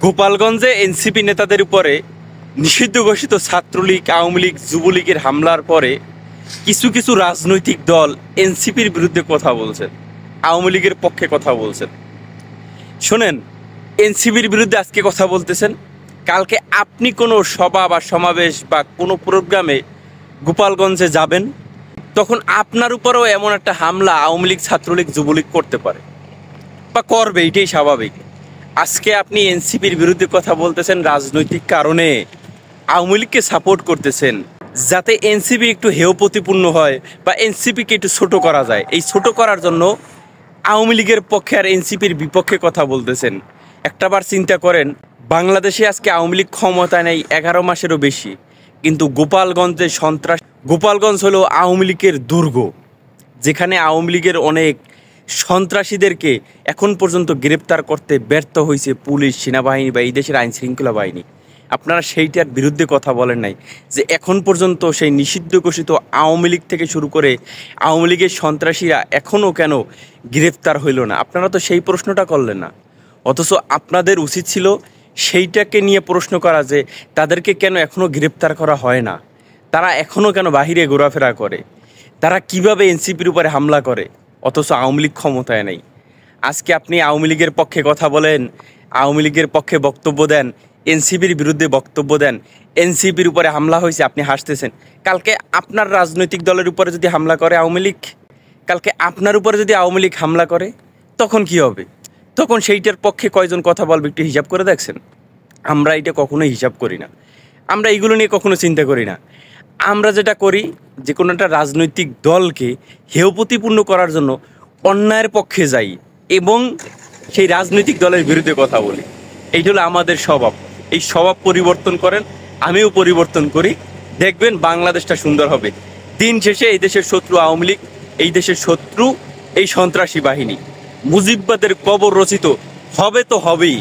গোপালগঞ্জে এনসিপি নেতাদের উপরে নিষিদ্ধ ঘোষিত ছাত্রলীগ, আওয়ামী লীগ, যুবলীগের হামলার পরে কিছু কিছু রাজনৈতিক দল এনসিপির বিরুদ্ধে কথা বলছেন, আওয়ামী লীগের পক্ষে কথা বলছেন। শোনেন, এনসিপির বিরুদ্ধে আজকে কথা বলতেছেন, কালকে আপনি কোনো সভা বা সমাবেশ বা কোনো প্রোগ্রামে গোপালগঞ্জে যাবেন, তখন আপনার উপরেও এমন একটা হামলা আওয়ামী লীগ, ছাত্রলীগ, যুবলীগ করতে পারে বা করবে, এটাই স্বাভাবিক। আজকে আপনি এনসিপির বিরুদ্ধে কথা বলতেছেন রাজনৈতিক কারণে, আওয়ামী লীগকে সাপোর্ট করতেছেন যাতে এনসিপি একটু হেয় প্রতিপূর্ণ হয় বা এনসিপিকে একটু ছোট করা যায়। এই ছোট করার জন্য আওয়ামী লীগের পক্ষে আর এনসিপির বিপক্ষে কথা বলতেছেন। একটাবার চিন্তা করেন, বাংলাদেশে আজকে আওয়ামী লীগ ক্ষমতায় নেই 11 মাসেরও বেশি, কিন্তু গোপালগঞ্জে সন্ত্রাস, গোপালগঞ্জ হলো আওয়ামী লীগের দুর্গ, যেখানে আওয়ামী লীগের অনেক সন্ত্রাসীদেরকে এখন পর্যন্ত গ্রেপ্তার করতে ব্যর্থ হয়েছে পুলিশ, সেনাবাহিনী বা এই দেশের আইন শৃঙ্খলা বাহিনী। আপনারা সেইটার বিরুদ্ধে কথা বলেন নাই যে এখন পর্যন্ত সেই নিষিদ্ধ ঘোষিত আওয়ামী লীগ থেকে শুরু করে আওয়ামী লীগের সন্ত্রাসীরা এখনও কেন গ্রেপ্তার হইল না? আপনারা তো সেই প্রশ্নটা করলেন না। অথচ আপনাদের উচিত ছিল সেইটাকে নিয়ে প্রশ্ন করা যে তাদেরকে কেন এখনও গ্রেপ্তার করা হয় না, তারা এখনও কেন বাহিরে ঘোরাফেরা করে, তারা কিভাবে এনসিপির উপরে হামলা করে, অথচ আওয়ামী লীগ ক্ষমতায় নেই। আজকে আপনি আওয়ামী লীগের পক্ষে কথা বলেন, আওয়ামী লীগের পক্ষে বক্তব্য দেন, এনসিপির বিরুদ্ধে বক্তব্য দেন, এনসিপির উপরে হামলা হয়েছে আপনি হাসতেছেন। কালকে আপনার রাজনৈতিক দলের উপরে যদি হামলা করে আওয়ামী লীগ, কালকে আপনার উপরে যদি আওয়ামী লীগ হামলা করে, তখন কি হবে? তখন সেইটার পক্ষে কয়জন কথা বলবে একটু হিসাব করে দেখছেন? আমরা এটা কখনোই হিসাব করি না, আমরা এইগুলো নিয়ে কখনো চিন্তা করি না। আমরা যেটা করি, যে কোনো একটা রাজনৈতিক দলকে হেয় প্রতিপূর্ণ করার জন্য অন্যায়ের পক্ষে যাই এবং সেই রাজনৈতিক দলের বিরুদ্ধে কথা বলি। এইটা হলো আমাদের স্বভাব। এই স্বভাব পরিবর্তন করেন, আমিও পরিবর্তন করি, দেখবেন বাংলাদেশটা সুন্দর হবে। দিন শেষে এই দেশের শত্রু আওয়ামী লীগ, এই দেশের শত্রু এই সন্ত্রাসী বাহিনী। মুজিববাদের কবর রচিত হবে তো হবেই।